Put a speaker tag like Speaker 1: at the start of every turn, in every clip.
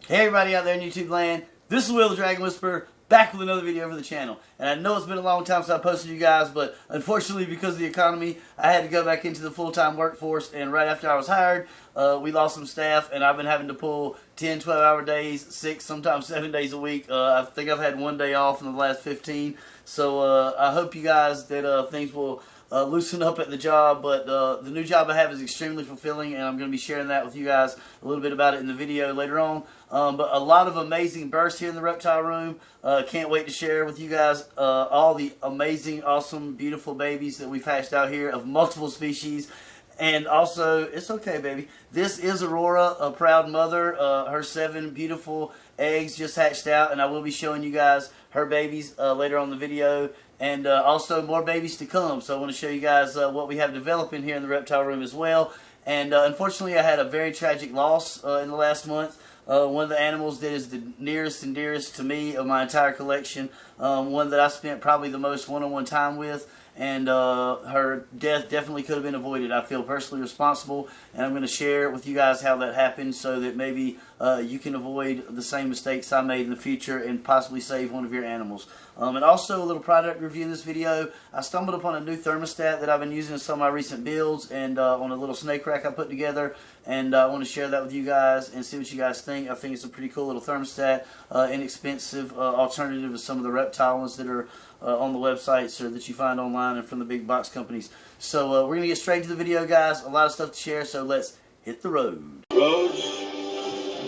Speaker 1: Hey everybody out there in YouTube land, this is Will the Dragon Whisperer, back with another video for the channel. And I know it's been a long time since I posted you guys, but unfortunately because of the economy, I had to go back into the full-time workforce, and right after I was hired, we lost some staff, and I've been having to pull 10, 12-hour days, 6, sometimes 7 days a week. I think I've had one day off in the last 15, so I hope you guys that things will loosen up at the job, but the new job I have is extremely fulfilling, and I'm going to be sharing that with you guys a little bit about it in the video later on. But a lot of amazing births here in the reptile room. Can't wait to share with you guys all the amazing, awesome, beautiful babies that we've hatched out here of multiple species. And also, it's okay, baby. This is Aurora, a proud mother. Her 7 beautiful eggs just hatched out, and I will be showing you guys her babies later on in the video. And also more babies to come. So I want to show you guys what we have developing here in the reptile room as well. And unfortunately, I had a very tragic loss in the last month. One of the animals that is the nearest and dearest to me of my entire collection. One that I spent probably the most one-on-one time with. And her death definitely could have been avoided. I feel personally responsible, and I'm going to share with you guys how that happened so that maybe you can avoid the same mistakes I made in the future and possibly save one of your animals. And also a little product review in this video. I stumbled upon a new thermostat that I've been using in some of my recent builds, and on a little snake rack I put together, and I want to share that with you guys and see what you guys think. I think it's a pretty cool little thermostat, inexpensive alternative to some of the reptile ones that are on the websites or that you find online and from the big box companies. So we're going to get straight to the video, guys. A lot of stuff to share, so let's hit the road.
Speaker 2: Roads?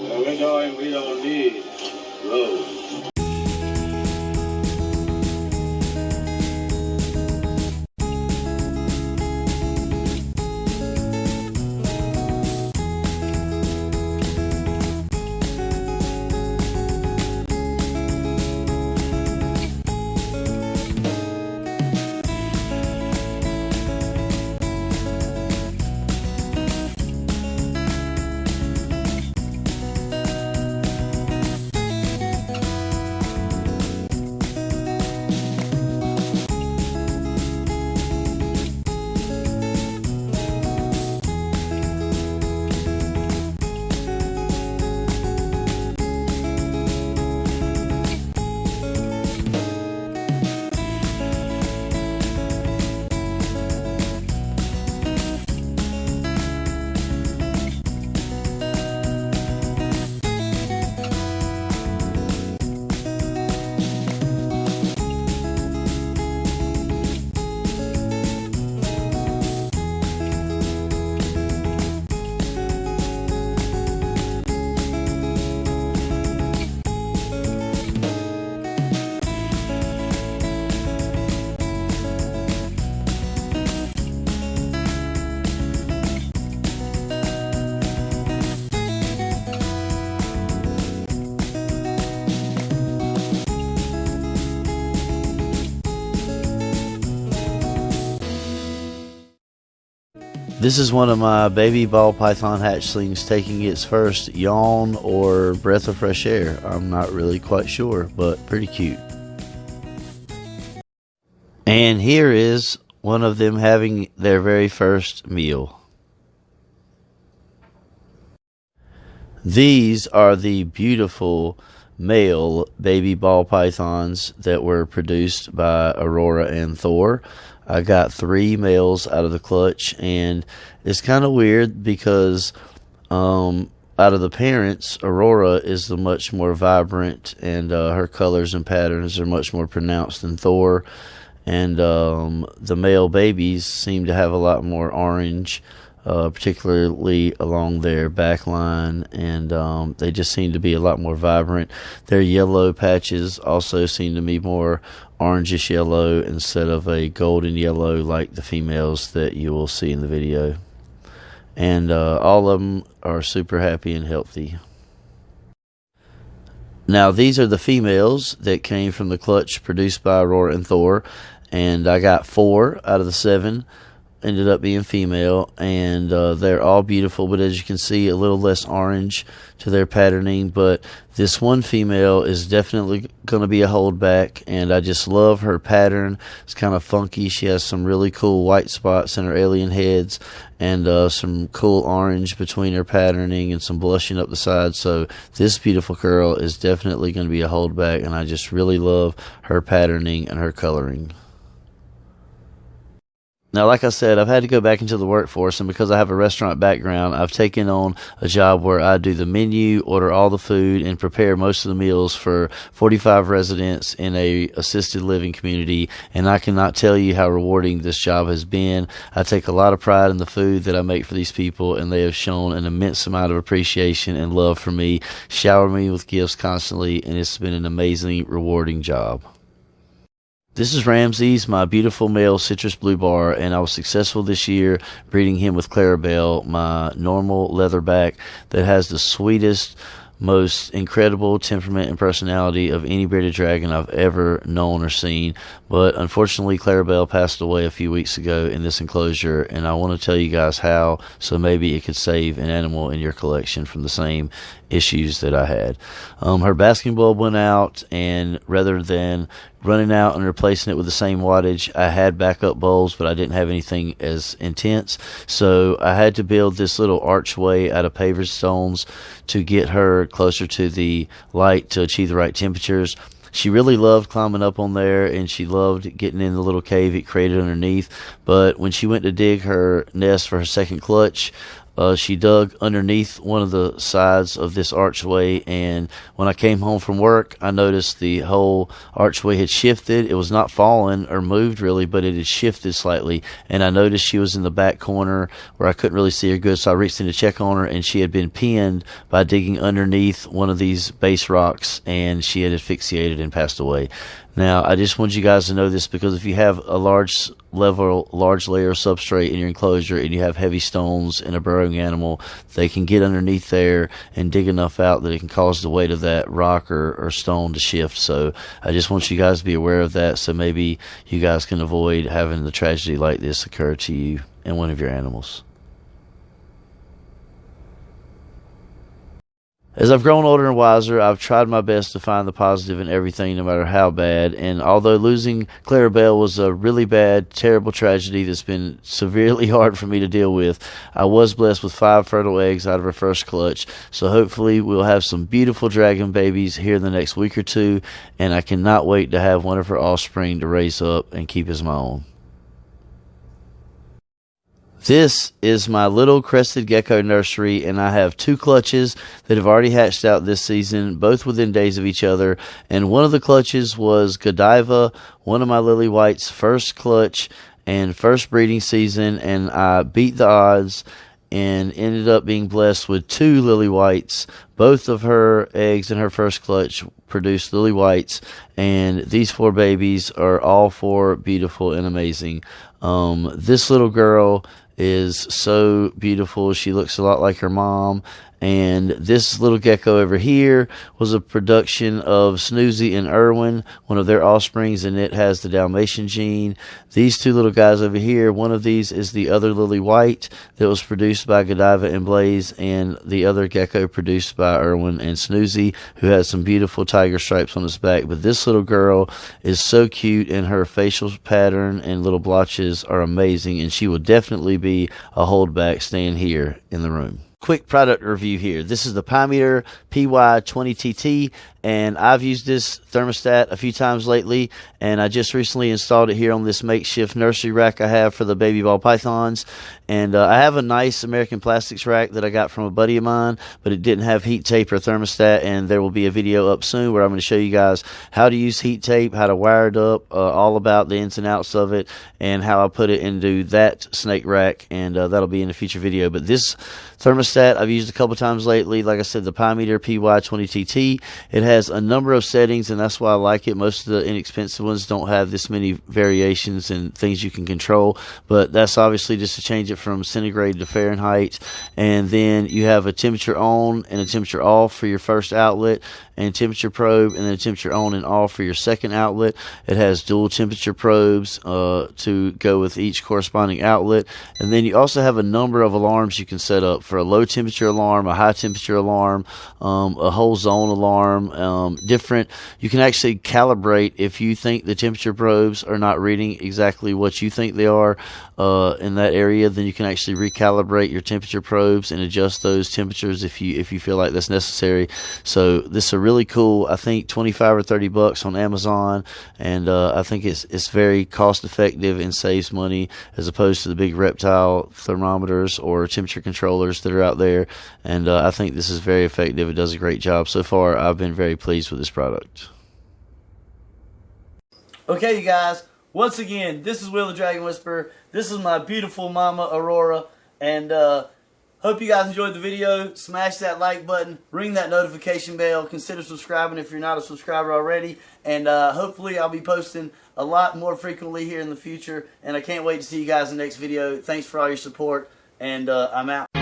Speaker 2: Where we're going, we don't need roads.
Speaker 3: This is one of my baby ball python hatchlings taking its first yawn or breath of fresh air. I'm not really quite sure, but pretty cute. And here is one of them having their very first meal. These are the beautiful male baby ball pythons that were produced by Aurora and Thor. I got 3 males out of the clutch, and it's kind of weird because out of the parents, Aurora is the much more vibrant, and her colors and patterns are much more pronounced than Thor. And the male babies seem to have a lot more orange, particularly along their back line, and they just seem to be a lot more vibrant. Their yellow patches also seem to be more orangish yellow instead of a golden yellow like the females that you will see in the video. And all of them are super happy and healthy. Now these are the females that came from the clutch produced by Aurora and Thor, and I got 4 out of the 7. ended up being female, and they're all beautiful, but as you can see, a little less orange to their patterning. But this one female is definitely going to be a holdback, and I just love her pattern. It's kind of funky. She has some really cool white spots in her alien heads, and some cool orange between her patterning, and some blushing up the side. So this beautiful girl is definitely going to be a holdback, and I just really love her patterning and her coloring. Now, like I said, I've had to go back into the workforce, and because I have a restaurant background, I've taken on a job where I do the menu, order all the food, and prepare most of the meals for 45 residents in a assisted living community, and I cannot tell you how rewarding this job has been. I take a lot of pride in the food that I make for these people, and they have shown an immense amount of appreciation and love for me, shower me with gifts constantly, and it's been an amazingly rewarding job. This is Ramses, my beautiful male citrus blue bar, and I was successful this year breeding him with Clarabelle, my normal leatherback that has the sweetest, most incredible temperament and personality of any bearded dragon I've ever known or seen. But unfortunately, Clarabelle passed away a few weeks ago in this enclosure, and I want to tell you guys how, so maybe it could save an animal in your collection from the same issues that I had. Her basking bulb went out, and rather than running out and replacing it with the same wattage, I had backup bulbs, but I didn't have anything as intense, so I had to build this little archway out of paver stones to get her closer to the light to achieve the right temperatures. She really loved climbing up on there, and she loved getting in the little cave it created underneath. But when she went to dig her nest for her second clutch, she dug underneath one of the sides of this archway, and when I came home from work, I noticed the whole archway had shifted. It was not fallen or moved really, but it had shifted slightly, and I noticed she was in the back corner where I couldn't really see her good, so I reached in to check on her, and she had been pinned by digging underneath one of these base rocks, and she had asphyxiated and passed away. Now, I just want you guys to know this, because if you have a large layer of substrate in your enclosure and you have heavy stones and a burrowing animal, they can get underneath there and dig enough out that it can cause the weight of that rock or stone to shift. So I just want you guys to be aware of that, so maybe you guys can avoid having the tragedy like this occur to you and one of your animals. As I've grown older and wiser, I've tried my best to find the positive in everything, no matter how bad. And although losing Clarabelle was a really bad, terrible tragedy that's been severely hard for me to deal with, I was blessed with 5 fertile eggs out of her first clutch. So hopefully we'll have some beautiful dragon babies here in the next week or two, and I cannot wait to have one of her offspring to raise up and keep as my own. This is my little crested gecko nursery, and I have 2 clutches that have already hatched out this season, both within days of each other. And one of the clutches was Godiva, one of my lily whites' first clutch and first breeding season, and I beat the odds and ended up being blessed with 2 lily whites. Both of her eggs in her first clutch produced lily whites, and these 4 babies are all 4 beautiful and amazing. This little girl is so beautiful. She looks a lot like her mom. And this little gecko over here was a production of Snoozy and Irwin, one of their offsprings, and it has the Dalmatian gene. These 2 little guys over here, one of these is the other lily white that was produced by Godiva and Blaze, and the other gecko produced by Irwin and Snoozy, who has some beautiful tiger stripes on its back. But this little girl is so cute, and her facial pattern and little blotches are amazing, and she will definitely be a holdback staying here in the room. Quick product review here. This is the Pymeter PY20TT, and I've used this thermostat a few times lately, and I just recently installed it here on this makeshift nursery rack I have for the baby ball pythons. And I have a nice American Plastics rack that I got from a buddy of mine, but it didn't have heat tape or thermostat, and there will be a video up soon where I'm going to show you guys how to use heat tape, how to wire it up, all about the ins and outs of it, and how I put it into that snake rack, and that'll be in a future video. But this thermostat I've used a couple times lately. Like I said, the Pymeter PY20TT. It has a number of settings, and that's why I like it. Most of the inexpensive ones don't have this many variations and things you can control, but that's obviously just to change it from centigrade to Fahrenheit. And then you have a temperature on and a temperature off for your first outlet, and temperature probe, and then temperature on and off for your second outlet. It has dual temperature probes to go with each corresponding outlet, and then you also have a number of alarms you can set up for a low temperature alarm, a high temperature alarm, a whole zone alarm, different. You can actually calibrate if you think the temperature probes are not reading exactly what you think they are in that area. Then you can actually recalibrate your temperature probes and adjust those temperatures if you feel like that's necessary. So this is a really cool, I think $25 or $30 on Amazon, and I think it's very cost effective and saves money as opposed to the big Reptile thermometers or temperature controllers that are out there. And I think this is very effective. It does a great job so far. I've been very pleased with this product.
Speaker 1: Okay, you guys, once again, this is Will the Dragon Whisperer. This is my beautiful mama, Aurora, and hope you guys enjoyed the video. Smash that like button, ring that notification bell, consider subscribing if you're not a subscriber already, and hopefully I'll be posting a lot more frequently here in the future, and I can't wait to see you guys in the next video. Thanks for all your support, and I'm out.